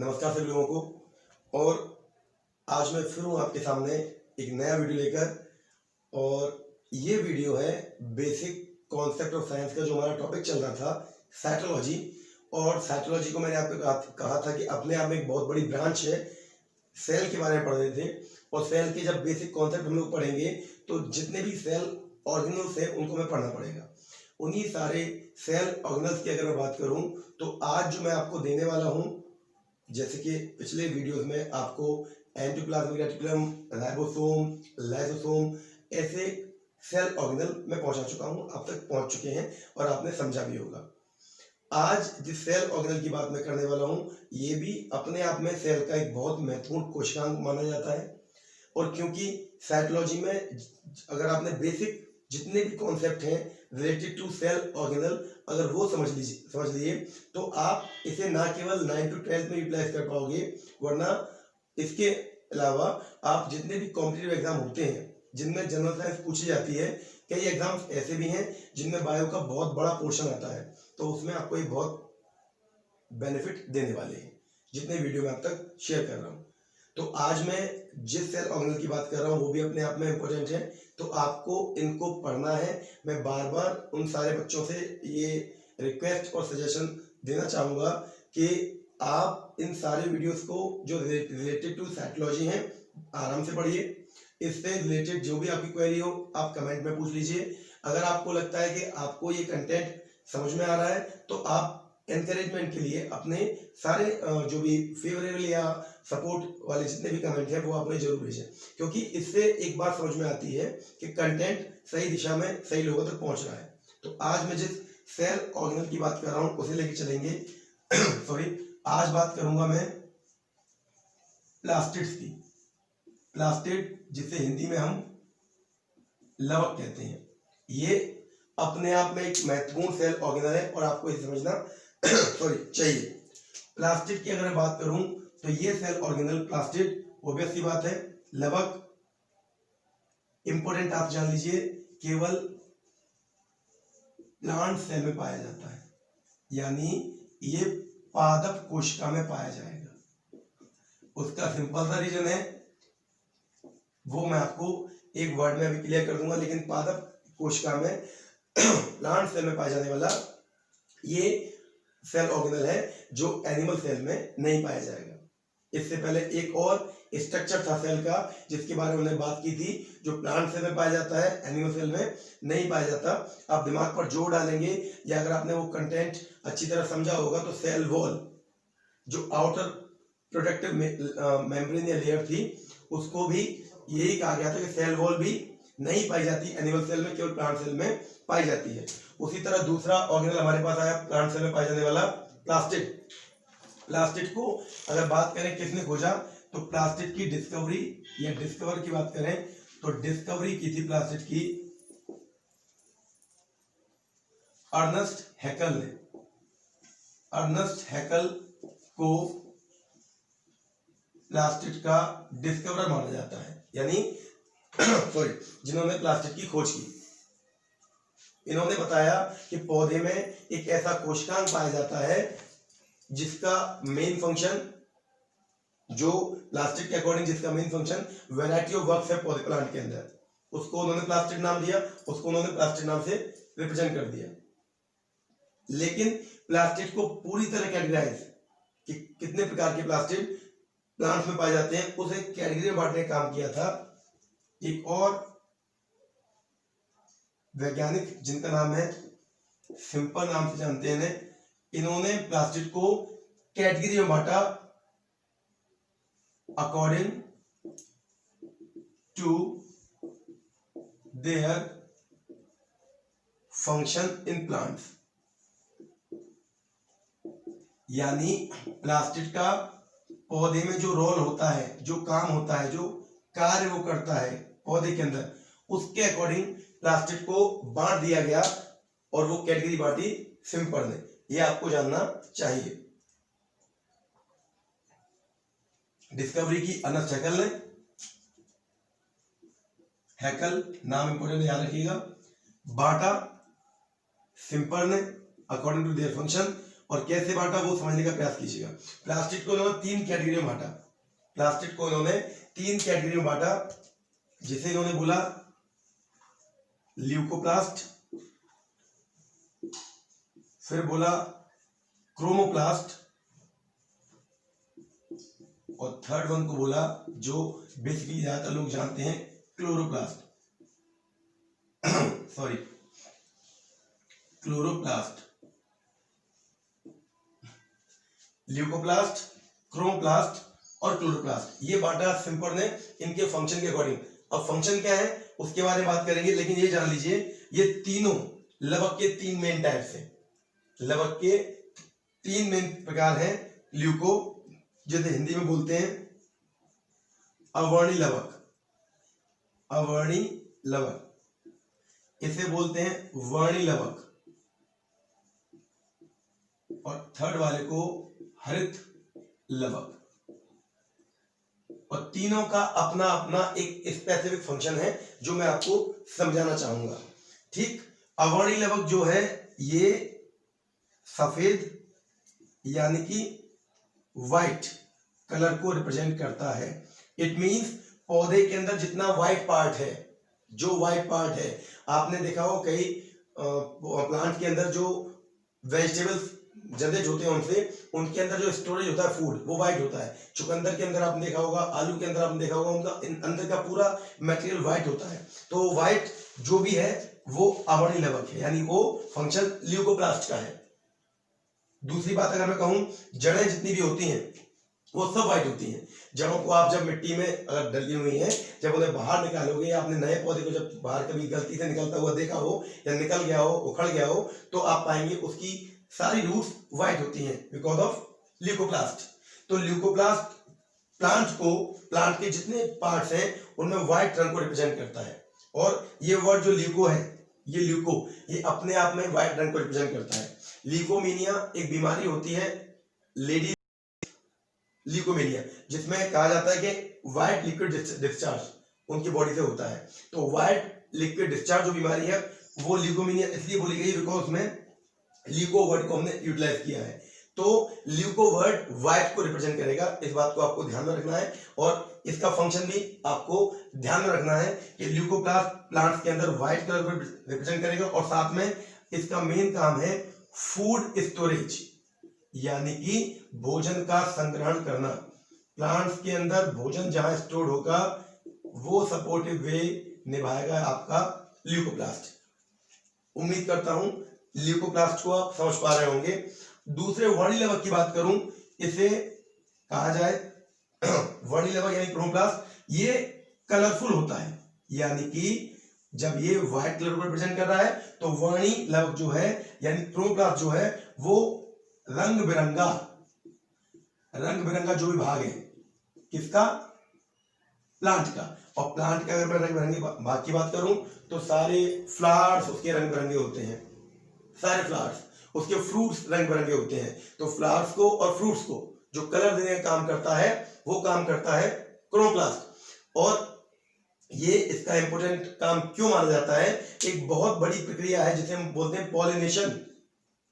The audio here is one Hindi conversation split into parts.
नमस्कार सभी लोगों को। और आज मैं फिर हूँ आपके सामने एक नया वीडियो लेकर। और ये वीडियो है बेसिक कॉन्सेप्ट ऑफ साइंस का, जो हमारा टॉपिक चल रहा था साइटोलॉजी। और साइटोलॉजी को मैंने आपको कहा था कि अपने आप में एक बहुत बड़ी ब्रांच है। सेल के बारे में पढ़ रहे थे और सेल के जब बेसिक कॉन्सेप्ट हम लोग पढ़ेंगे तो जितने भी सेल ऑर्गेनल्स हैं उनको हमें पढ़ना पड़ेगा। उन्हीं सारे सेल ऑर्गेनल्स की अगर मैं बात करूं तो आज जो मैं आपको देने वाला हूं, जैसे कि पिछले वीडियोस में आपको एंडोप्लाज्मिक रेटिकुलम, राइबोसोम, लाइसोसोम ऐसे सेल ऑर्गेनल मैं पहुंचा चुका हूं, आप तक पहुंच चुके हैं और आपने समझा भी होगा। आज जिस सेल ऑर्गेनल की बात मैं करने वाला हूं, ये भी अपने आप में सेल का एक बहुत महत्वपूर्ण कोशिकांग माना जाता है। और क्योंकि साइटोलॉजी में अगर आपने बेसिक जितने भी कॉन्सेप्ट हैं रिलेटेड टू सेल ऑर्गेनल अगर वो समझ लिए तो आप इसे ना केवल 9th to 12th में यूटिलाइज कर पाओगे, वरना इसके अलावा आप जितने भी कॉम्पिटिटिव एग्जाम होते हैं जिनमें जनरल साइंस पूछी जाती है, कई एग्जाम्स ऐसे भी हैं जिनमें बायो का बहुत बड़ा पोर्शन आता है, तो उसमें आपको ये बहुत बेनिफिट देने वाले हैं जितने वीडियो में आप तक शेयर कर रहा हूँ। तो आज मैं जिस सेल ऑर्गेनल की बात कर रहा हूँ वो भी अपने आप में इम्पोर्टेंट है, तो आपको इनको पढ़ना है। मैं बार बार उन सारे बच्चों से ये रिक्वेस्ट और सजेशन देना चाहूँगा कि आप इन सारे वीडियोस को जो रिलेटेड टू साइटोलॉजी हैं आराम से पढ़िए। इससे रिलेटेड जो भी आपकी क्वेरी हो आप कमेंट में पूछ लीजिए। अगर आपको लगता है कि आपको ये कंटेंट समझ में आ रहा है तो आप एनकरेजमेंट के लिए अपने सारे जो भी फेवरेबल या सपोर्ट वाले जितने भी कमेंट हैं वो आपने जरूर भेजें, क्योंकि इससे एक बात समझ में आती है कि कंटेंट सही दिशा में सही लोगों तक पहुंच रहा है। तो आज मैं जिस सेल ऑर्गेनल की बात कर रहा हूं उसे लेके चलेंगे। सॉरी, आज बात करूंगा मैं प्लास्टिड्स की। प्लास्टिड जिसे हिंदी में हम लवक कहते हैं, ये अपने आप में एक महत्वपूर्ण सेल ऑर्गेनल है और आपको इसे समझना चाहिए। प्लास्टिड की अगर मैं बात करूं तो ये सेल ऑर्गेनल प्लास्टिड ऑब्वियस सी बात है। लवक इंपॉर्टेंट आप जान लीजिए, केवल प्लांट सेल में पाया जाता है, यानी ये पादप कोशिका में पाया जाएगा। उसका सिंपल सा रीजन है, वो मैं आपको एक वर्ड में अभी क्लियर कर दूंगा, लेकिन पादप कोशिका में प्लांट सेल में पाया जाने वाला ये सेल ऑर्गेनल है जो एनिमल सेल में नहीं पाया जाएगा। इससे पहले एक और स्ट्रक्चर था सेल का जिसके बारे में हमने बात की थी, जो प्लांट सेल में पाया जाता है, एनिमल सेल में नहीं पाया जाता। आप दिमाग पर जोर डालेंगे या अगर आपने वो कंटेंट अच्छी तरह समझा होगा तो सेल वॉल, जो आउटर प्रोटेक्टिव मेम्ब्रेन या लेयर थी, उसको भी यही कहा गया था कि सेल वॉल भी नहीं पाई जाती एनिमल सेल में, केवल प्लांट सेल में पाई जाती है। उसी तरह दूसरा ऑर्गेनल हमारे पास आया प्लांट सेल में पाया जाने वाला प्लास्टिड। प्लास्टिड को अगर बात करें किसने खोजा, तो प्लास्टिड की डिस्कवरी या डिस्कवर की बात करें तो डिस्कवरी की थी प्लास्टिड की अर्नस्ट हैकल ने। अर्नस्ट हैकल को प्लास्टिड का डिस्कवरर माना जाता है, यानी सॉरी, जिन्होंने प्लास्टिड की खोज की। इन्होंने बताया कि पौधे में एक ऐसा कोशिकांग पाया जाता है जिसका मेन फंक्शन, जो प्लास्टिड के अकॉर्डिंग जिसका main function variety of works है पौधे प्लांट के अंदर, उसको उन्होंने प्लास्टिड नाम दिया, उसको उन्होंने प्लास्टिड नाम से रिप्रेजेंट कर दिया। लेकिन प्लास्टिड को पूरी तरह कैटेगराइज कि कितने प्रकार के प्लास्टिड प्लांट्स में पाए जाते हैं उसे कैटेगरी में बांटने का काम किया था एक और वैज्ञानिक जिनका नाम है, सिंपल नाम से जानते हैं। इन्होंने प्लास्टिड को कैटेगरी में बांटा according to their function in plants, यानी प्लास्टिड का पौधे में जो रोल होता है, जो काम होता है, जो कार्य वो करता है पौधे के अंदर, उसके अकॉर्डिंग प्लास्टिड को बांट दिया गया और वो कैटेगरी बांटी सिंपल ने। ये आपको जानना चाहिए। डिस्कवरी की अर्नस्ट हैकल ने, हैकल नाम इंपोर्टेंट याद रखिएगा, बांटा सिंपल ने अकॉर्डिंग टू देयर फंक्शन, और कैसे बांटा वो समझने का प्रयास कीजिएगा। प्लास्टिड को इन्होंने 3 कैटेगरी में बांटा। प्लास्टिड को इन्होंने 3 कैटेगरी में बांटा, जिसे इन्होंने बोला ल्यूकोप्लास्ट, फिर बोला क्रोमोप्लास्ट, और थर्ड वन को बोला जो बेसिकली ज्यादातर लोग जानते हैं chloroplast. Sorry, chloroplast, leucoplast, chromoplast और क्लोरोप्लास्ट, ये बांटा सिंपल ने इनके फंक्शन के अकॉर्डिंग। अब फंक्शन क्या है उसके बारे में बात करेंगे, लेकिन ये जान लीजिए ये तीनों लवक के 3 मेन टाइप्स हैं। लवक के 3 मेन प्रकार हैं। ल्यूको, जिसे हिंदी में बोलते हैं अवर्णी लवक, अवर्णी लवक, इसे बोलते हैं वर्णी लवक, और थर्ड वाले को हरित लवक। और तीनों का अपना अपना एक स्पेसिफिक फंक्शन है जो मैं आपको समझाना चाहूंगा। ठीक, अवर्णी लवक जो है ये सफेद यानी कि व्हाइट कलर को रिप्रेजेंट करता है। इट मींस पौधे के अंदर जितना व्हाइट पार्ट है, जो व्हाइट पार्ट है, आपने देखा हो कई प्लांट के अंदर जो वेजिटेबल्स जनरेट होते हैं उनके अंदर जो स्टोरेज होता है फूड, वो व्हाइट होता है। चुकंदर के अंदर आपने देखा होगा, आलू के अंदर आपने देखा होगा, उनका अंदर का पूरा मटेरियल व्हाइट होता है। तो व्हाइट जो भी है वो अवर्णी लवक है, यानी वो फंक्शन ल्यूकोप्लास्ट का है। दूसरी बात अगर मैं कहूं, जड़ें जितनी भी होती हैं वो सब व्हाइट होती हैं। जड़ों को आप जब मिट्टी में अगर डली हुई हैं, जब उन्हें बाहर निकालोगे, या आपने नए पौधे को जब बाहर कभी गलती से निकलता हुआ देखा हो या निकल गया हो, उखड़ गया हो, तो आप पाएंगे उसकी सारी रूट्स व्हाइट होती हैं बिकॉज ऑफ ल्यूकोप्लास्ट। तो ल्यूकोप्लास्ट प्लांट के जितने पार्ट्स हैं उनमें व्हाइट रंग को रिप्रेजेंट करता है। और ये वर्ड जो ल्यूको है, ये ल्यूको, ये अपने आप में व्हाइट रंग को रिप्रेजेंट करता है। ल्यूकोमीनिया एक बीमारी होती है, लेडी ल्यूकोमीनिया, जिसमें कहा जाता है कि व्हाइट लिक्विड डिस्चार्ज उनकी बॉडी से होता है। तो व्हाइट लिक्विड डिस्चार्ज जो बीमारी है वो ल्यूकोमीनिया इसलिए बोली गई बिकॉज में ल्यूको वर्ड को हमने यूटिलाइज किया है। तो ल्यूको वर्ड व्हाइट को रिप्रेजेंट करेगा, इस बात को आपको ध्यान में रखना है। और इसका फंक्शन भी आपको ध्यान में रखना है कि ल्यूकोप्लास्ट प्लांट्स के अंदर व्हाइट कलर को रिप्रेजेंट करेगा, और साथ में इसका मेन काम है फूड स्टोरेज, यानी कि भोजन का संग्रहण करना। प्लांट्स के अंदर भोजन जहां स्टोर होगा वो सपोर्टिव वे निभाएगा आपका ल्यूकोप्लास्ट। उम्मीद करता हूं ल्यूकोप्लास्ट को आप समझ पा रहे होंगे। दूसरे वर्णी लवक की बात करूं, इसे कहा जाए वर्णी लवक यानी क्रोमोप्लास्ट, ये कलरफुल होता है, यानी कि जब ये व्हाइट कलर को रिप्रेजेंट कर रहा है तो वर्णी लवक जो है यानी क्रोमोप्लास्ट जो है वो रंग बिरंगा जो भी भाग है किसका, प्लांट का। और प्लांट का अगर मैं रंग बिरंगे भाग की बात करूं तो सारे फ्लावर्स उसके रंग बिरंगे होते हैं, सारे फ्लावर्स, उसके फ्रूट्स रंग बिरंगे होते हैं। तो फ्लावर्स को और फ्रूट्स को जो कलर देने का काम करता है वो काम करता है क्रोमोप्लास्ट। और ये इसका इंपॉर्टेंट काम क्यों माना जाता है, एक बहुत बड़ी प्रक्रिया है जिसे हम बोलते हैं पॉलिनेशन,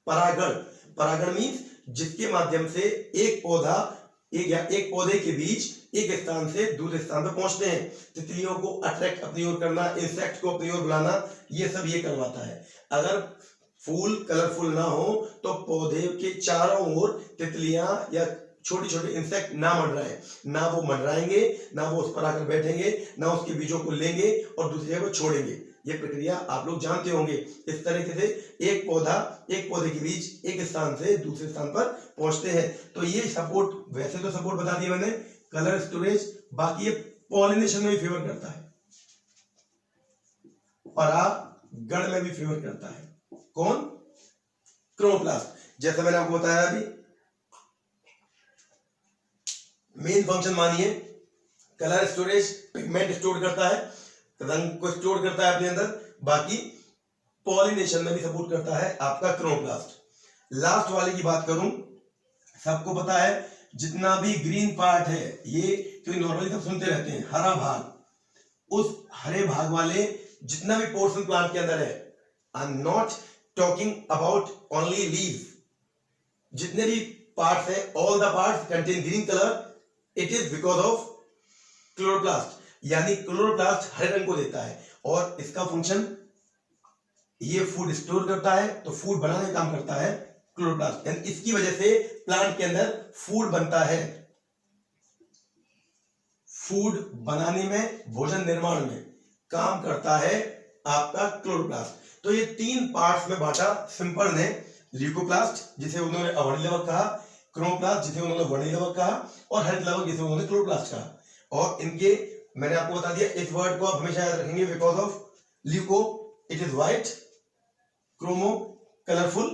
परागण। परागण मीन्स जिसके माध्यम से एक पौधे के बीच एक स्थान से दूसरे स्थान पर पहुंचते हैं। तितलियों को अट्रैक्ट अपनी ओर करना, इंसेक्ट को अपनी ओर बुलाना, ये सब ये करवाता है। अगर फूल कलरफुल ना हो तो पौधे के चारों ओर तितलियां या छोटे छोटे इंसेक्ट ना मंडराए, ना वो मंडराएंगे, ना वो उस पर आकर बैठेंगे, ना उसके बीजों को लेंगे और दूसरी जगह छोड़ेंगे। ये प्रक्रिया आप लोग जानते होंगे। इस तरीके से एक पौधे के बीच एक स्थान से दूसरे स्थान पर पहुंचते हैं। तो ये सपोर्ट, वैसे तो सपोर्ट बता दिया मैंने, कलर स्टोरेज, बाकी ये पॉलिनेशन में भी फेवर करता है, परागण में भी फेवर करता है। कौन? क्रोमोप्लास्ट। जैसा मैंने आपको बताया अभी, मेन फंक्शन मानिए कलर स्टोरेज, पिगमेंट स्टोर करता है, रंग को स्टोर करता है अपने अंदर, बाकी पॉलिनेशन में भी सपोर्ट करता है आपका क्रोमोप्लास्ट। लास्ट वाले की बात करूं, सबको पता है जितना भी ग्रीन पार्ट है, ये क्योंकि नॉर्मली सब सुनते रहते हैं हरा भाग, उस हरे भाग वाले जितना भी पोर्शन प्लांट के अंदर है, I am not talking about only leaves, जितने भी पार्ट्स है, all the parts contain green colour, it is because of chloroplast, यानी क्लोरोप्लास्ट हरे रंग को देता है और इसका फंक्शन ये फूड स्टोर करता है, तो फूड बनाने का काम करता है क्लोरोप्लास्ट, यानी इसकी वजह से प्लांट के अंदर फूड बनता है। फूड बनाने में, भोजन निर्माण में काम करता है आपका क्लोरोप्लास्ट। तो ये 3 पार्ट्स में बांटा सिंपल ने, ल्यूकोप्लास्ट जिसे उन्होंने अवर्णीय लवक कहा, क्रोमोप्लास्ट जिसे उन्होंने वर्णीय लवक कहा, और हरित लवक जिसे उन्होंने क्लोरोप्लास्ट कहा। और इनके मैंने आपको बता दिया, इस वर्ड को आप हमेशा याद रखेंगे, because of leuco it is white, chromo colourful,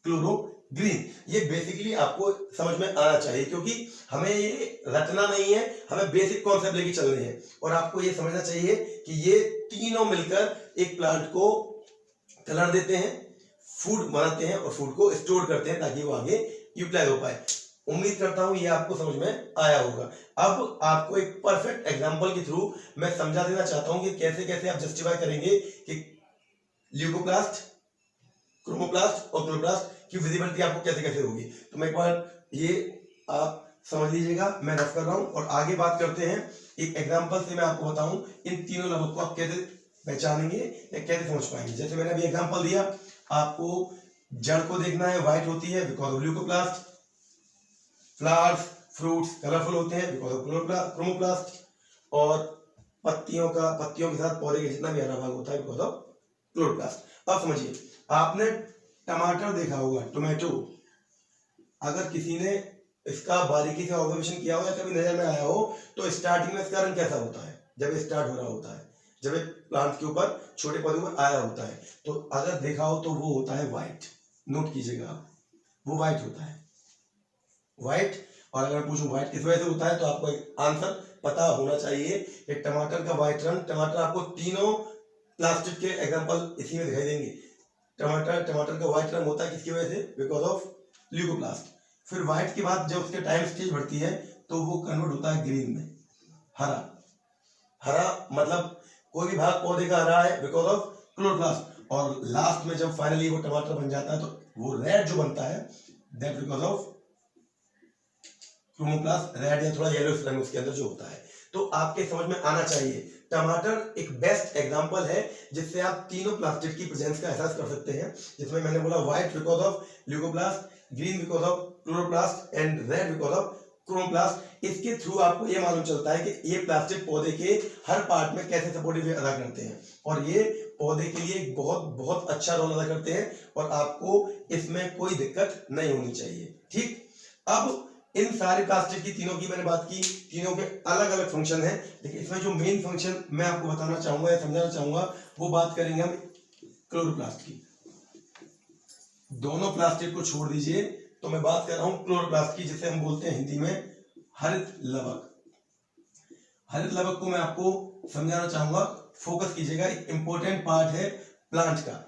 chloro green. ये बेसिकली आपको समझ में आना चाहिए, क्योंकि हमें ये रटना नहीं है, हमें बेसिक कॉन्सेप्ट लेके चलने हैं। और आपको ये समझना चाहिए कि ये तीनों मिलकर एक प्लांट को कलर देते हैं, फूड बनाते हैं और फूड को स्टोर करते हैं ताकि वो आगे यूटिलाइज हो पाए। उम्मीद करता हूं ये आपको समझ में आया होगा। अब आपको एक परफेक्ट एग्जांपल के थ्रू मैं समझा देना चाहता हूं कि कैसे कैसे आप जस्टिफाई करेंगे कि ल्यूकोप्लास्ट, क्रोमोप्लास्ट और क्लोरोप्लास्ट की विजिबिलिटी आपको कैसे कैसे होगी। तो मैं एक बार ये आप समझ लीजिएगा, मैं रफ कर रहा हूं और आगे बात करते हैं। एक एग्जांपल से मैं आपको बताऊं इन तीनों लवक को आप कैसे पहचानेंगे या कैसे समझ पाएंगे। जैसे मैंने अभी एग्जांपल दिया, आपको जड़ को देखना है, व्हाइट होती है because of leucoplast, flowers fruits colourful होते हैं बिकॉज ऑफ क्रोमोप्लास्ट, और पत्तियों के साथ पौधे का जितना भी हरा भाग होता है बिकॉज ऑफ क्लोरोप्लास्ट। अब समझिए, आपने टमाटर देखा होगा, टोमेटो, अगर किसी ने इसका बारीकी से ऑब्जर्वेशन किया हो या कभी नजर में आया हो, तो स्टार्टिंग में इसका रंग कैसा होता है जब ये स्टार्ट हो रहा होता है, जब ये प्लांट के ऊपर छोटे पौधे पर आया होता है, तो अगर देखा हो तो वो होता है व्हाइट। नोट कीजिएगा आप, वो व्हाइट होता है, व्हाइट। और अगर पूछूं व्हाइट किस वजह से होता है, तो आपको एक आंसर पता होना चाहिए कि टमाटर का व्हाइट रंग, टमाटर आपको तीनों प्लास्टिक के एग्जांपल इसी में दिखाई देंगे। टमाटर का व्हाइट रंग होता है किसकी वजह से, बिकॉज ऑफ ल्यूकोप्लास्ट। फिर व्हाइट के बाद जब उसके टाइम स्टेज बढ़ती है तो वो कन्वर्ट होता है ग्रीन में, हरा। हरा मतलब कोई भी भाग पौधे का हरा है बिकॉज ऑफ क्लोरोप्लास्ट, और लास्ट में जब फाइनली वो टमाटर बन जाता है तो वो रेड जो बनता है, that because of chromoplast, red या थोड़ा येलो रंग उसके अंदर जो होता है। तो आपके समझ में आना चाहिए, टमाटर एक बेस्ट एग्जांपल है जिससे आप तीनों प्लास्टिड की प्रेजेंस का एहसास कर सकते हैं। जिसमें मैंने बोला white because of leucoplast, green because of chloroplast and red because of chromoplast. इसके थ्रू आपको ये मालूम चलता है कि ये प्लास्टिक पौधे के हर पार्ट में कैसे सपोर्टिव अदा करते हैं, और ये पौधे के लिए बहुत बहुत अच्छा रोल अदा करते हैं, और आपको इसमें कोई दिक्कत नहीं होनी चाहिए। ठीक, अब इन सारे प्लास्टिक की तीनों की मैंने बात की, तीनों के अलग अलग फंक्शन हैं, लेकिन इसमें जो मेन फंक्शन मैं आपको बताना चाहूंगा या समझाना चाहूंगा, वो बात करेंगे हम क्लोरोप्लास्ट की। दोनों प्लास्टिक को छोड़ दीजिए, तो मैं बात कर रहा हूं क्लोरोप्लास्ट की, जिसे हम बोलते हैं हिंदी में हरित लवक। हरित लवक को मैं आपको समझाना चाहूंगा, फोकस कीजिएगा। एक इंपॉर्टेंट पार्ट है प्लांट का,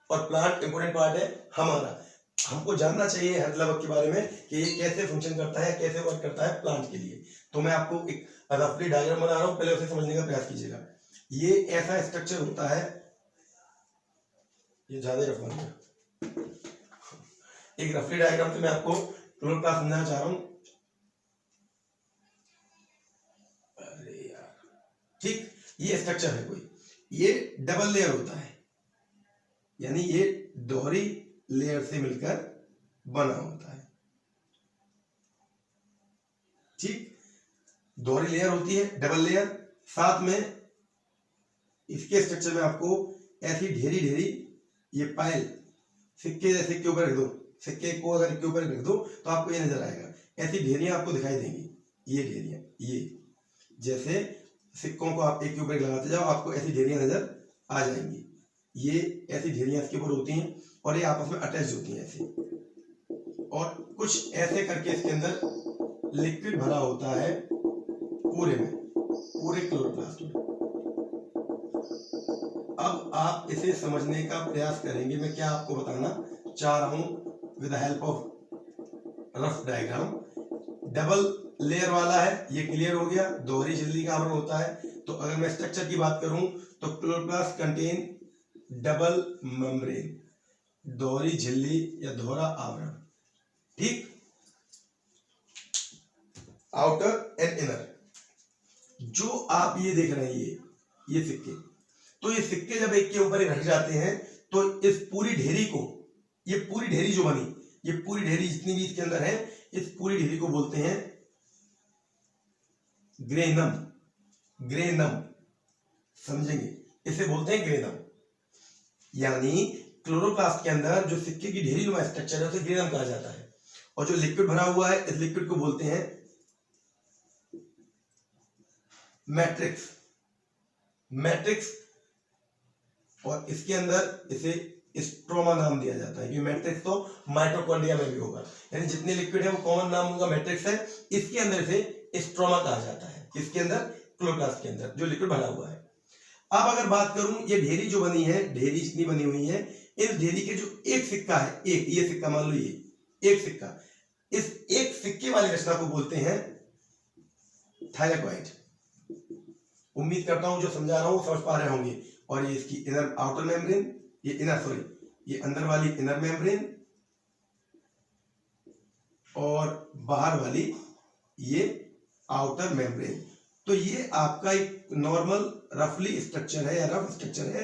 और प्लांट इंपॉर्टेंट पार्ट है हमारा। हमको जानना चाहिए हरित लवक के बारे में कि ये कैसे फंक्शन करता है, कैसे वर्क करता है प्लांट के लिए। तो मैं आपको एक रफली डायग्राम बना रहा हूं, पहले उसे समझने का प्रयास कीजिएगा। ये ऐसा स्ट्रक्चर होता है, ये ज्यादा रफ बन गया। एक रफली डायग्राम से मैं आपको क्लोरोप्लास्ट समझाना चाह रहा हूं। अरे यार, ठीक, ये स्ट्रक्चर है कोई, ये डबल लेयर होता है, यानी ये दोहरी लेयर से मिलकर बना होता है। ठीक, दोहरी लेयर होती है, डबल लेयर। साथ में इसके स्ट्रक्चर में आपको ऐसी ढेरी ढेरी ये पायल, सिक्के के ऊपर रख दो, सिक्के को अगर के ऊपर रख दो तो आपको ये नजर आएगा, ऐसी ढेरियां आपको दिखाई देंगी। ये ढेरियां, ये जैसे सिक्कों को आप एक के ऊपर लगाते जाओ, आपको ऐसी ढेरियां नजर आ जाएंगी। ये ऐसी ढेरियां इसके ऊपर होती हैं और ये आपस में अटैच होती हैं ऐसे, और कुछ ऐसे करके इसके अंदर लिक्विड भरा होता है पूरे में, पूरे क्लोरोप्लास्ट में। अब आप इसे समझने का प्रयास करेंगे। मैं क्या आपको बताना चाह रहा हूं with the help of rough diagram. Double layer वाला है, ये क्लियर हो गया, दोहरी झिल्ली का आवरण होता है। तो अगर मैं स्ट्रक्चर की बात करूं तो क्लोरोप्लास्ट कंटेन डबल मेम्ब्रेन, दोहरी झिल्ली या दोहरा आवरण। ठीक, आउटर एंड इनर। जो आप ये देख रहे हैं ये सिक्के, तो ये सिक्के जब एक के ऊपर रख जाते हैं तो इस पूरी ढेरी को, ये पूरी ढेरी जो बनी, ये पूरी ढेरी जितनी भी इसके अंदर है, इस पूरी ढेरी को बोलते हैं ग्रेनम। ग्रेनम समझेंगे, इसे बोलते हैं ग्रेनम। यानी क्लोरोप्लास्ट के अंदर जो सिक्के की ढेरी नुमा स्ट्रक्चर है उसे ग्रेनम कहा जाता है। और जो लिक्विड भरा हुआ है, इस लिक्विड को बोलते हैं मैट्रिक्स। मैट्रिक्स, और इसके अंदर इसे स्ट्रोमा नाम दिया जाता है, क्योंकि मैट्रिक्स तो माइटोकॉन्ड्रिया में भी होगा, यानी जितने लिक्विड है वो कॉमन नाम उनका मैट्रिक्स है। इसके अंदर इसे स्ट्रोमा कहा जाता है, इसके अंदर क्लोरोप्लास्ट के अंदर जो लिक्विड भरा हुआ है। अब अगर बात करूं, ये ढेरी जो बनी है, ढेरी जितनी बनी हुई है, इस ढेरी के जो एक सिक्का है, एक ये सिक्का मान लो, ये एक सिक्का, इस एक सिक्के वाली रचना को बोलते हैं थाइलेकॉइड। उम्मीद करता हूं जो समझा रहा हूं समझ पा रहे होंगे। और ये इसकी इनर आउटर मेम्ब्रेन, ये इनर सॉरी ये अंदर वाली इनर मेम्ब्रेन, और बाहर वाली ये आउटर मेम्ब्रेन। तो ये आपका एक नॉर्मल रफली स्ट्रक्चर है या रफ स्ट्रक्चर है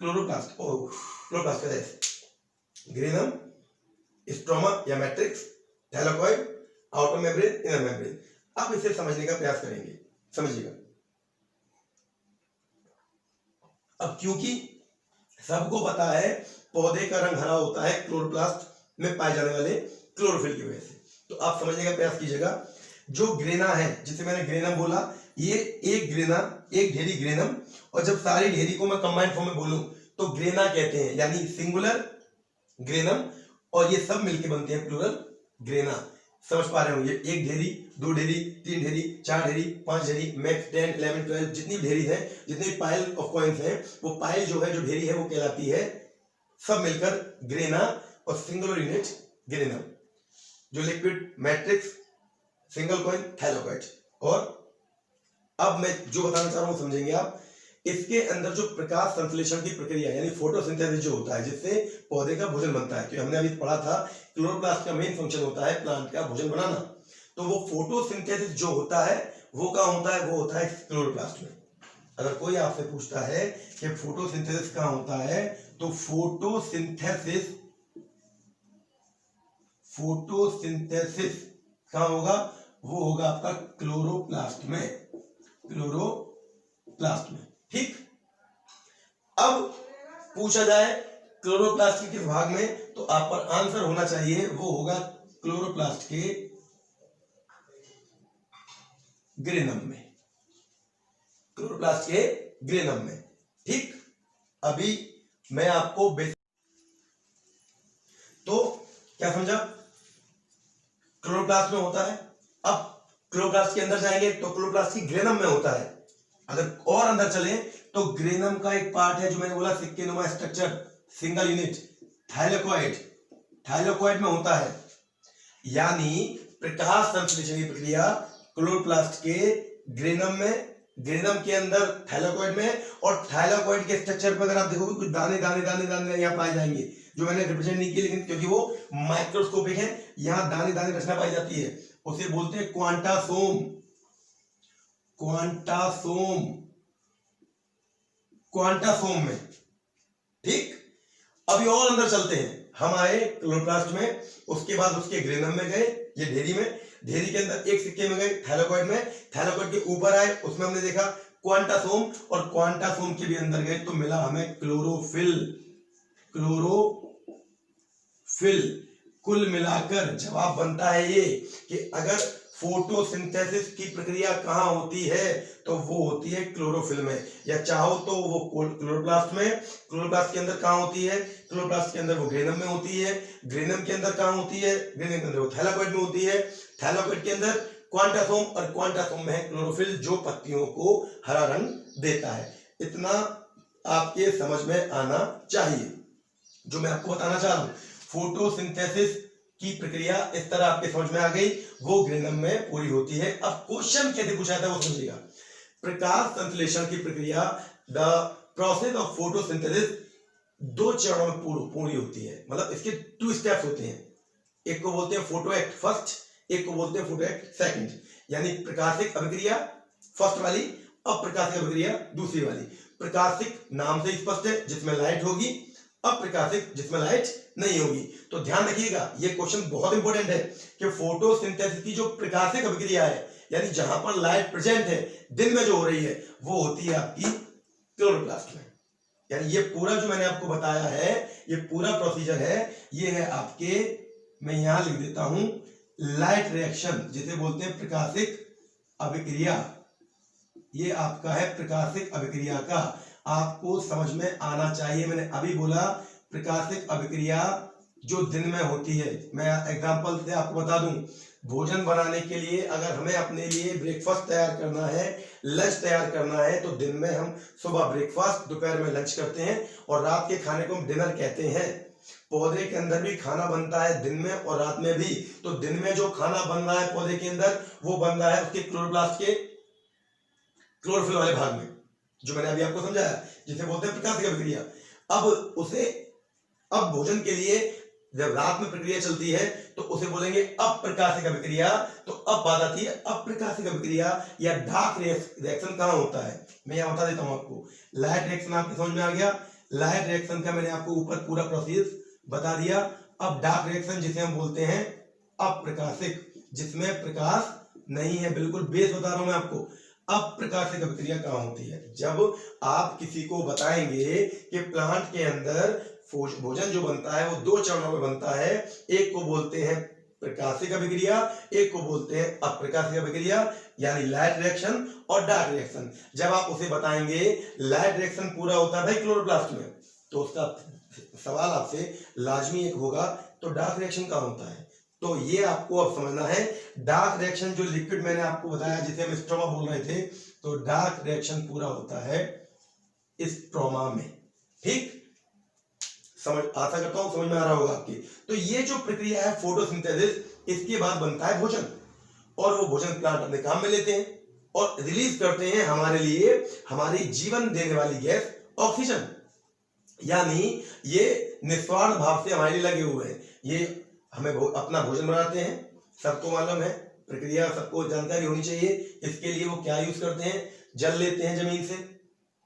क्लोरोप्लास्ट। क्लोरोप्लास्ट का ग्रेनम, स्ट्रोमा या matrix, thylakoid, outer membrane, inner membrane. अब इसे समझने का प्रयास करेंगे, समझिएगा। अब क्योंकि सबको पता है पौधे का रंग हरा होता है क्लोरोप्लास्ट में पाए जाने वाले क्लोरोफिल की वजह से, तो आप समझने का प्रयास कीजिएगा। जो ग्रेना है, जिसे मैंने ग्रेनम बोला, ये एक ग्रेना, एक ढेरी ग्रेनम, और जब सारी ढेरी को मैं कंबाइंड फॉर्म में बोलूं तो ग्रेना कहते हैं, यानी सिंगुलर ग्रेनम, और ये सब मिलके बनते हैं प्लूरल ग्रेना। समझ पा रहे होंगे, एक ढेरी, दो ढेरी, तीन ढेरी, चार ढेरी, पांच ढेरी, मैक्स 10, 11, 12 जितनी ढेरी है, जितनी पाइल ऑफ कॉइन्स हैं, वो पाइल जो है, जो ढेरी है, वो कहलाती है सब मिलकर ग्रेना, और सिंगुलर यूनिट ग्रेनम। जो liquid matrix, single coin, thylakoid. और अब मैं जो बताना चाह रहा हूं समझेंगे आप। इसके अंदर जो प्रकाश संश्लेषण की प्रक्रिया यानी फोटोसिंथेसिस जो होता है, जिससे पौधे का भोजन बनता है, तो हमने अभी पढ़ा था क्लोरोप्लास्ट का मेन फंक्शन होता है प्लांट का भोजन बनाना। तो वो फोटोसिंथेसिस जो होता है वो कहाँ होता है? वो होता है क्लोरोप्लास्ट में। अगर कोई आपसे पूछता है कि फोटोसिंथेसिस कहाँ होता है, तो फोटोसिंथेसिस कहाँ होगा? वो होगा आपका क्लोरोप्लास्ट में, क्लोरोप्लास्ट में। ठीक, अब पूछा जाए क्लोरोप्लास्ट के किस भाग में, तो आप पर आंसर होना चाहिए वो होगा क्लोरोप्लास्ट के ग्रेनम में, क्लोरोप्लास्ट के ग्रेनम में। ठीक, अभी मैं आपको तो क्या समझा? क्लोरोप्लास्ट में होता है। अब क्लोरोप्लास्ट के अंदर जाएंगे तो क्लोरोप्लास्ट की ग्रेनम में होता है। अगर और अंदर चले तो ग्रेनम का एक पार्ट है जो मैंने बोला सिक्के नुमा structure, single unit, thylakoid, thylakoid में होता है। यानी प्रकाश संश्लेषण की प्रक्रिया क्लोरोप्लास्ट के ग्रेनम में, ग्रेनम के अंदर थैलेकॉइड में, और थैलेकॉइड के स्ट्रक्चर पर अगर आप देखोगे कुछ दाने दाने दाने दाने यहाँ पाए जाएंगे, जो मैंने रिप्रेजेंट नहीं किए, लेकिन क्योंकि वो माइक्रोस्कोपिक है, यहाँ दाने दाने रचना पाई जाती है, उसे बोलते हैं क्वांटासोम, क्वांटासोम, क्वांटासोम में। ठीक, अभी और अंदर चलते हैं। हम आए क्लोरोप्लास्ट में, उसके बाद उसके ग्रेनम में गए, ये ढेरी में, ढेरी के अंदर एक सिक्के में गए थैलेकॉइड में, थैलेकॉइड के ऊपर आए, उसमें हमने देखा क्वांटासोम, और क्वांटासोम के भी अंदर गए तो मिला हमें क्लोरोफिल, क्लोरोफिल। कुल मिलाकर जवाब बनता है ये कि अगर फोटोसिंथेसिस की प्रक्रिया कहां होती है तो वो होती है क्लोरोफिल में, या चाहो तो वो क्लोरोप्लास्ट में। क्लोरोप्लास्ट के अंदर कहां होती है? क्लोरोप्लास्ट के अंदर वो ग्रेनम में होती है। ग्रेनम के अंदर कहां होती है? ग्रेनम के अंदर वो थैलेकॉइड में होती है। थैलेकॉइड के अंदर क्वांटासोम, और क्वांटासोम में है क्लोरोफिल, जो पत्तियों को हरा रंग देता है। इतना आपके समझ में आना चाहिए। जो मैं आपको बताना चाह रहा हूं, फोटोसिंथेसिस की प्रक्रिया इस तरह आपके समझ में आ गई, वो ग्रेनम में पूरी होती है। अब क्वेश्चन कैसे पूछा था वो समझिएगा। प्रकाश संश्लेषण की प्रक्रिया, द प्रोसेस ऑफ फोटोसिंथेसिस, दो चरणों में पूरी होती है, मतलब इसके 2 स्टेप्स होते हैं। एक को बोलते हैं फोटो एक्ट फर्स्ट, एक को बोलते हैं फोटो एक्ट सेकंड। यानी प्रकाशिक अभिक्रिया फर्स्ट वाली, अप्रकाशिक अभिक्रिया दूसरी वाली। प्रकाशिक नाम से स्पष्ट है, जिसमें लाइट होगी, अप्रकाशिक जिसमें लाइट नहीं होगी। तो ध्यान रखिएगा, ये क्वेश्चन बहुत इंपॉर्टेंट है कि फोटोसिंथेसिस की जो प्रकाशिक अभिक्रिया है, यानी जहां पर लाइट प्रेजेंट है दिन में जो हो रही है, वो होती है आपकी क्लोरोप्लास्ट में। यानी ये पूरा जो मैंने आपको बताया है, ये पूरा प्रोसीजर है, ये है आपके, मैं यहां लिख देता हूं, लाइट रिएक्शन, जिसे बोलते हैं प्रकाशिक अभिक्रिया। ये आपका है प्रकाशिक अभिक्रिया का, आपको समझ में आना चाहिए। मैंने अभी बोला प्रकाशिक अभिक्रिया जो दिन में होती है। मैं एग्जांपल से आपको बता दूं, भोजन बनाने के लिए अगर हमें अपने लिए ब्रेकफास्ट तैयार करना है, लंच तैयार करना है, तो दिन में हम सुबह ब्रेकफास्ट, दोपहर में लंच करते हैं और रात के खाने को हम डिनर कहते हैं। पौधे के अंदर भी खाना बनता है दिन में और रात में भी। तो दिन में जो खाना बन रहा है पौधे के अंदर, वो बन रहा है उसके क्लोरोप्लास्ट के क्लोरोफिल वाले भाग में, जो मैंने अभी आपको समझाया, जिसे बोलते हैं प्रकाशिक अभिक्रिया। अब भोजन के लिए जब रात में प्रक्रिया चलती है तो उसे बोलेंगे अप्रकाशिक अभिक्रिया। तो अब बात आती है अप्रकाशिक अभिक्रिया या डार्क रिएक्शन कहां होता है। मैं यहां बता देता हूं आपको। लाइट रिएक्शन आपको समझ में आ गया, लाइट रिएक्शन का मैंने आपको ऊपर पूरा प्रोसेस बता दिया। अब डार्क रिएक्शन जिसे हम बोलते हैं अप्रकाशिक, जिसमें प्रकाश नहीं है, बिल्कुल बेस बता रहा हूं मैं आपको। अप्रकाशिक अभिक्रिया कहां होती है, जब आप किसी को बताएंगे कि प्लांट के अंदर भोजन जो बनता है वो दो चरणों में बनता है, एक को बोलते हैं प्रकाशिक अभिक्रिया, एक को बोलते हैं अप्रकाशिक अभिक्रिया, यानी लाइट रिएक्शन और डार्क रिएक्शन। जब आप उसे बताएंगे लाइट रिएक्शन पूरा होता है भाई क्लोरोप्लास्ट में, तो उसका सवाल आपसे लाजमी एक होगा, तो डार्क रिएक्शन कहां होता है। तो ये आपको अब समझना है। डार्क रिएक्शन जो लिक्विड मैंने आपको बताया, जिसे हम स्ट्रोमा बोल रहे थे, तो डार्क रिएक्शन पूरा होता है स्ट्रोमा में। ठीक, समझ, आशा करता हूं समझ में आ रहा होगा आपकी। तो ये जो प्रक्रिया है फोटोसिंथेसिस, इसके बाद बनता है भोजन, और वो भोजन प्लांट अपने काम में लेते हैं और रिलीज करते हैं हमारे लिए हमारी जीवन देने वाली गैस ऑक्सीजन। यानी ये निस्वार्थ भाव से हमारे लिए लगे हुए हैं। ये हमें अपना भोजन बनाते हैं, सबको मालूम है, प्रक्रिया सबको जानकारी होनी चाहिए। इसके लिए वो क्या यूज करते हैं, जल लेते हैं जमीन से,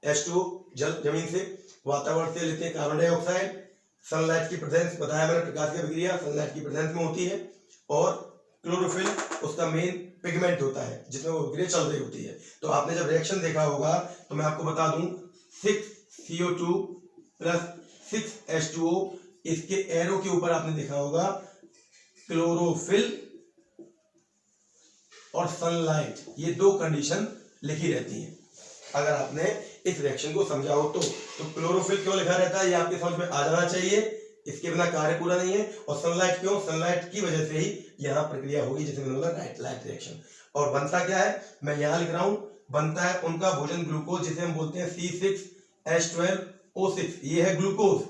H2O जल जमीन से, वातावरण से लेते हैं कार्बन डाइऑक्साइड, सनलाइट की प्रेजेंस बताया मैंने, प्रकाश की अभिक्रिया सनलाइट की प्रेजेंस में होती है, और क्लोरोफिल उसका मेन पिगमेंट होता है जिसमें वो अभिक्रिया चल रही होती है। तो आपने जब रिएक्शन देखा होगा तो मैं आपको बता दूं, 6CO2 प्लस 6H2O, इसके एरो के ऊपर आपने देखा होगा क्लोरोफिल और सनलाइट, ये दो कंडीशन लिखी रहती है। अगर आपने इस रिएक्शन को समझा हो तो क्लोरोफिल क्यों लिखा रहता है ये आपके समझ में आ जाना चाहिए, इसके बिना कार्य पूरा नहीं है। और सनलाइट क्यों, सनलाइट की वजह से ही यहाँ प्रक्रिया होगी, जैसे मैंने बोला लाइट रिएक्शन। और बनता क्या है, मैं यहाँ लिख रहा हूं, बनता है उनका भोजन ग्लूकोज, जिसे हम बोलते हैं C6H12O6, ये है ग्लूकोज,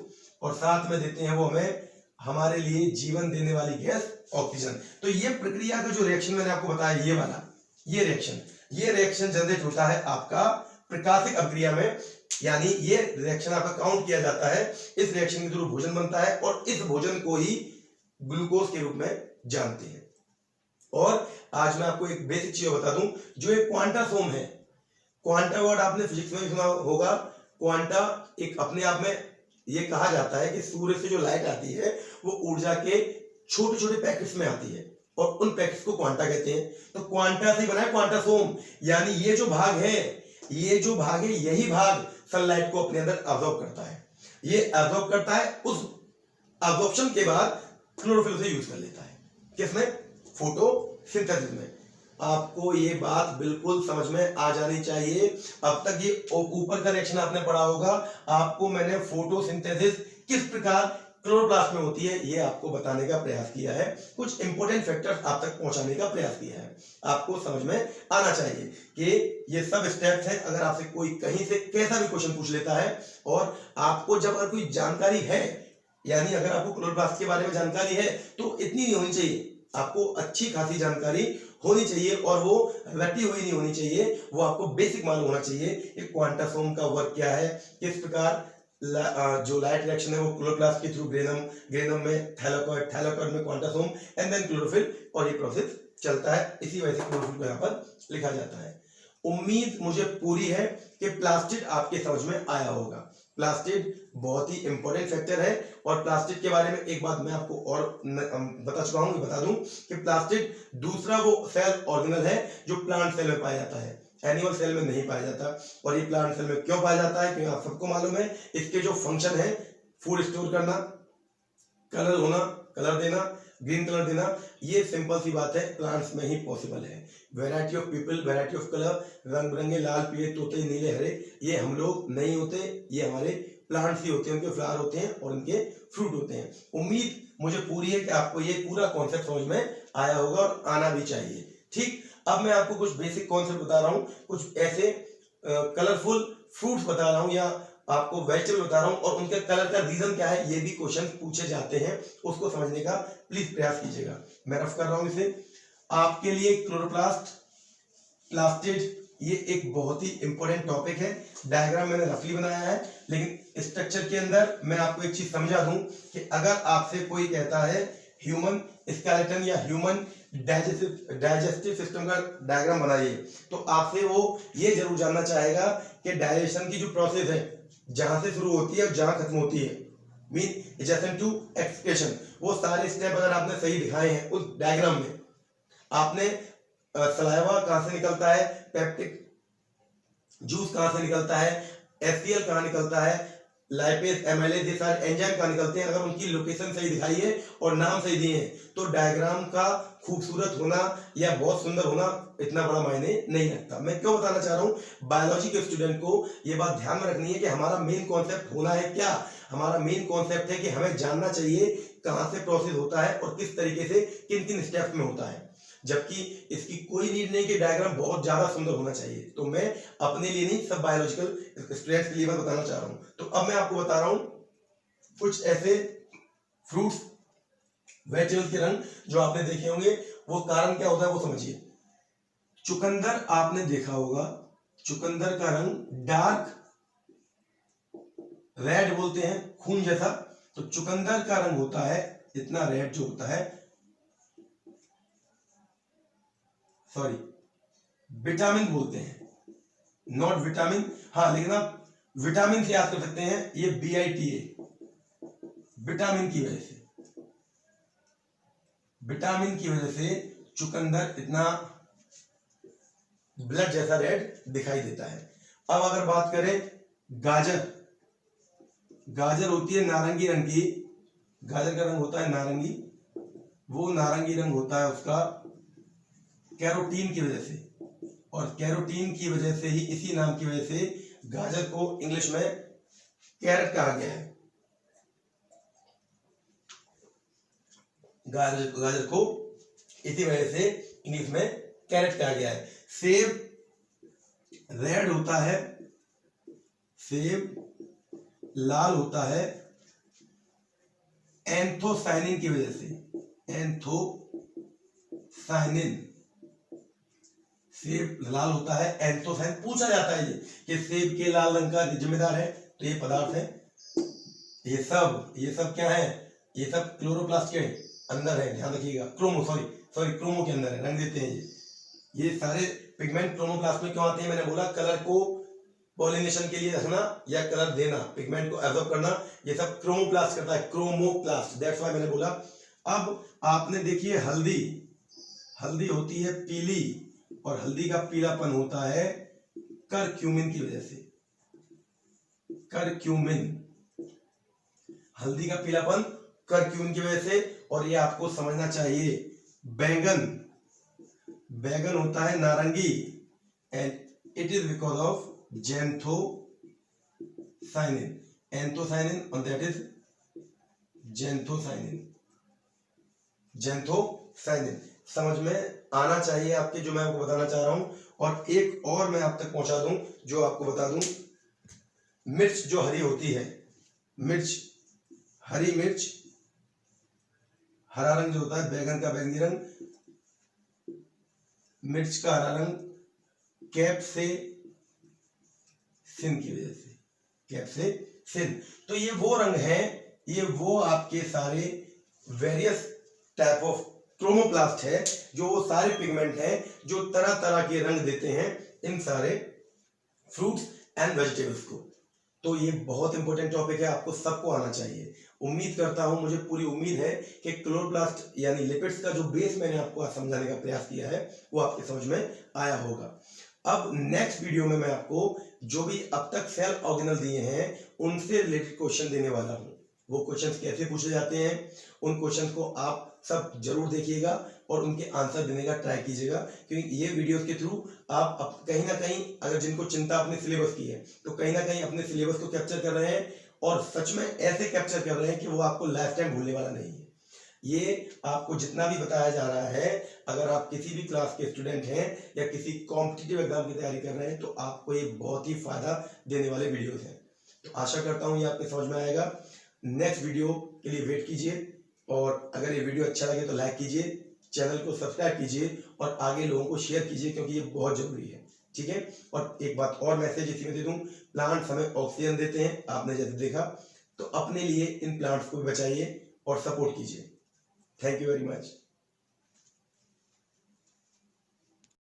और साथ में देते हैं वो हमें हमारे लिए जीवन देने वाली गैस ऑक्सीजन। तो ये प्रक्रिया का जो रिएक्शन मैंने आपको बताया, ये वाला ये रिएक्शन जनरेट होता है आपका प्रकाशिक अभिक्रिया में। यानी ये रिएक्शन आपका काउंट किया जाता है, इस रिएक्शन के थ्रू भोजन बनता है, और इस भोजन को ही ग्लूकोज के रूप में जानते हैं। और आज मैं आपको एक बेसिक चीज बता दूं, जो एक क्वांटा फॉर्म है। क्वांटा वर्ड आपने फिजिक्स में भी सुना होगा। क्वांटा एक अपने आप में, ये कहा जाता है कि सूर्य से जो लाइट आती है वो ऊर्जा के छोटे छोटे पैकेट्स में आती है, और उन पैकेट्स को क्वांटा कहते हैं। तो क्वांटा से बना है क्वांटा फॉर्म, यानी ये जो भाग है, यही भाग सनलाइट को अपने अंदर अब्सॉर्ब करता है। ये अब्सॉर्ब करता है, उस अब्सॉर्प्शन के बाद क्लोरोफिल से यूज कर लेता है, किसमें, फोटोसिंथेसिस में। आपको ये बात बिल्कुल समझ में आ जानी चाहिए। अब तक ये ऊपर का रिएक्शन आपने पढ़ा होगा, आपको मैंने फोटोसिंथेसिस किस प्रकार क्लोरोप्लास्ट में होती है ये आपको बताने का प्रयास किया है, कुछ इंपॉर्टेंट फैक्टर्स आप तक पहुंचाने का प्रयास किया है। आपको समझ में आना चाहिए कि ये सब स्टेप्स हैं। अगर आपसे कोई कहीं से कैसा भी क्वेश्चन पूछ लेता है, और आपको जब अगर कोई जानकारी है, यानी अगर आपको क्लोरोप्लास्ट के बारे में जानकारी है, तो इतनी नहीं होनी चाहिए, आपको अच्छी खासी जानकारी होनी चाहिए, और वो रटी हुई नहीं होनी चाहिए, वो आपको बेसिक मालूम होना चाहिए कि क्वांटा फॉर्म का वर्क क्या है, किस प्रकार जो लाइट रिएक्शन है वो क्लोरोप्लास्ट के थ्रू ग्रेनम, ग्रेनम में थैलाकोइड, थैलाकोइड में क्वांटासोम एंड देन क्लोरोफिल, और ये प्रोसेस चलता है। इसी वजह से क्लोरोफिल को यहाँ पर लिखा जाता है। उम्मीद मुझे पूरी है कि प्लास्टिड आपके समझ में आया होगा। प्लास्टिड बहुत ही इंपॉर्टेंट फैक्टर है, और प्लास्टिड के बारे में एक बात मैं आपको और बता चुका हूं, बता दूं कि प्लास्टिड दूसरा वो सेल ऑर्गेनल है जो प्लांट सेल में पाया जाता है, एनिमल सेल में नहीं पाया जाता। और ये प्लांट सेल में क्यों पाया जाता है, क्योंकि आप सबको मालूम है इसके जो फंक्शन है, फूड स्टोर करना, कलर होना, कलर देना, ग्रीन कलर देना, ये सिंपल सी बात है, प्लांट्स में ही पॉसिबल है। Variety of people, variety of colour, रंग बिरंगे लाल पीले तोते नीले हरे, ये हम लोग नहीं होते, ये हमारे प्लांट्स ही होते हैं, उनके फ्लावर होते हैं और उनके फ्रूट होते हैं। उम्मीद मुझे पूरी है कि आपको ये पूरा कॉन्सेप्ट समझ में आया होगा और आना भी चाहिए। ठीक, अब मैं आपको कुछ बेसिक कॉन्सेप्ट बता रहा हूँ, कुछ ऐसे कलरफुल फ्रूट्स बता रहा हूँ या आपको वेजिटेबल बता रहा हूँ, और उनके कलर का रीजन क्या है ये भी क्वेश्चन पूछे जाते हैं, उसको समझने का प्लीज प्रयास कीजिएगा। मैं रफ कर रहा हूँ इसे आपके लिए। क्लोरोप्लास्ट, प्लास्टिड, ये एक बहुत ही इंपॉर्टेंट टॉपिक है। डायग्राम मैंने रफली बनाया है, लेकिन स्ट्रक्चर के अंदर मैं आपको एक चीज समझा दूं कि अगर आपसे कोई कहता है ह्यूमन स्केलेटन या ह्यूमन डाइजेस्टिव सिस्टम का डायग्राम बनाइए, तो आपसे वो ये जरूर जानना चाहेगा कि डाइजेशन की जो प्रोसेस है जहां से शुरू होती है और जहां खत्म होती है, मीन एडजेसेंट टू एक्सक्रीशन, वो सारे स्टेप अगर आपने सही दिखाए हैं उस डायग्राम में, आपने सलाइवा कहां से निकलता है, पेप्टिक जूस कहां से निकलता है, एचसीएल कहां निकलता है, लाइपेज, एमाइलेज, ये सारे एंजाइम कहां निकलते हैं, अगर उनकी लोकेशन सही दिखाई है और नाम सही दिए हैं, तो डायग्राम का खूबसूरत होना या बहुत सुंदर होना इतना बड़ा मायने नहीं रखता। मैं क्यों बताना चाह रहा हूँ, बायोलॉजी के स्टूडेंट को ये बात ध्यान में रखनी है कि हमारा मेन कॉन्सेप्ट होना है क्या, हमारा मेन कॉन्सेप्ट है कि हमें जानना चाहिए कहां से प्रोसेस होता है और किस तरीके से किन किन स्टेप्स में होता है, जबकि इसकी कोई नीड नहीं कि डायग्राम बहुत ज्यादा सुंदर होना चाहिए। तो मैं अपने लिए नहीं, सब बायोलॉजिकल स्टूडेंट्स के लिए मैं बताना चाह रहा हूं। तो अब मैं आपको बता रहा हूं कुछ ऐसे फ्रूट्स, वेजिटेबल्स के रंग जो आपने देखे होंगे, वो कारण क्या होता है वो समझिए। चुकंदर आपने देखा होगा, चुकंदर का रंग डार्क रेड बोलते हैं, खून जैसा। तो चुकंदर का रंग होता है इतना रेड जो होता है, सॉरी विटामिन बोलते हैं, नॉट विटामिन, हाँ लेकिन आप विटामिन से याद कर सकते हैं, ये BITA, विटामिन की वजह से, विटामिन की वजह से चुकंदर इतना ब्लड जैसा रेड दिखाई देता है। अब अगर बात करें गाजर, गाजर होती है नारंगी रंग की, गाजर का रंग होता है नारंगी, वो नारंगी रंग होता है उसका कैरोटीन की वजह से, और कैरोटीन की वजह से ही, इसी नाम की वजह से गाजर को इंग्लिश में कैरेट कहा गया है। गाजर को इसी वजह से इंग्लिश में कैरेट कहा गया है। सेब रेड होता है, सेब लाल होता है एंथोसाइनिन की वजह से, एंथोसाइनिन, सेब लाल होता है एंथोसाइन। पूछा जाता है ये कि सेब के लाल रंग का जिम्मेदार है, तो ये पदार्थ है, ये सब क्या है, ये सब क्लोरोप्लास्ट के अंदर है, ध्यान रखिएगा। क्रोमो के अंदर है, रंग देते हैं ये सारे पिगमेंट क्रोमोप्लास्ट में क्यों आते हैं, मैंने बोला कलर को पॉलिनेशन के लिए रखना या कलर देना, पिगमेंट को एब्जॉर्ब करना, ये सब क्रोमोप्लास्ट करता है, क्रोमोप्लास्ट, दैट्स व्हाई मैंने बोला। अब आपने देखिए हल्दी, हल्दी होती है पीली, और हल्दी का पीलापन होता है करक्यूमिन की वजह से, करक्यूमिन, हल्दी का पीलापन करक्यूमिन की वजह से। और ये आपको समझना चाहिए, बैंगन, बैंगन होता है नारंगी, and it is because of xanthocyanin, anthocyanin, और दैट इज जेंथोसाइनिन, जेंथोसाइनिन। समझ में आना चाहिए आपके जो मैं आपको बताना चाह रहा हूं। और एक और मैं आप तक पहुंचा दूं, जो आपको बता दूं, मिर्च जो हरी होती है, मिर्च, हरी मिर्च, हरा रंग जो होता है, बैगन का बैंगनी रंग, मिर्च का हरा रंग कैप्सेसिन की वजह से, कैप्सेसिन सिन। तो ये वो रंग हैं, ये वो आपके सारे वेरियस टाइप ऑफ क्रोमोप्लास्ट है, जो वो सारे पिगमेंट हैं जो तरह तरह के रंग देते हैं इन सारे फ्रूट्स एंड वेजिटेबल्स को। तो ये बहुत इंपॉर्टेंट टॉपिक है, आपको सबको आना चाहिए। उम्मीद करता हूं, मुझे पूरी उम्मीद है कि क्लोरोप्लास्ट यानी लिपिड्स का जो बेस मैंने आपको आज समझाने का प्रयास किया है वो आपके समझ में आया होगा। अब नेक्स्ट वीडियो में मैं आपको जो भी अब तक सेल ऑर्गेनल दिए हैं उनसे रिलेटेड क्वेश्चन देने वाला हूं। वो क्वेश्चन कैसे पूछे जाते हैं, उन क्वेश्चन को आप सब जरूर देखिएगा और उनके आंसर देने का ट्राई कीजिएगा, क्योंकि ये वीडियोस के थ्रू आप कहीं ना कहीं, अगर जिनको चिंता अपने सिलेबस की है तो कहीं ना कहीं अपने सिलेबस को कैप्चर कर रहे हैं, और सच में ऐसे कैप्चर कर रहे हैं कि वो आपको लाइफ टाइम भूलने वाला नहीं है। ये आपको जितना भी बताया जा रहा है, अगर आप किसी भी क्लास के स्टूडेंट हैं या किसी कॉम्पिटिटिव एग्जाम की तैयारी कर रहे हैं तो आपको ये बहुत ही फायदा देने वाले वीडियोस हैं। तो आशा करता हूँ ये आपके समझ में आएगा। नेक्स्ट वीडियो के लिए वेट कीजिए, और अगर ये वीडियो अच्छा लगे तो लाइक कीजिए, चैनल को सब्सक्राइब कीजिए और आगे लोगों को शेयर कीजिए, क्योंकि ये बहुत जरूरी है। ठीक है, और एक बात और मैसेज इसी में दे दूं, प्लांट्स हमें ऑक्सीजन देते हैं, आपने जैसे देखा, तो अपने लिए इन प्लांट्स को भी बचाइए और सपोर्ट कीजिए। Thank you very much.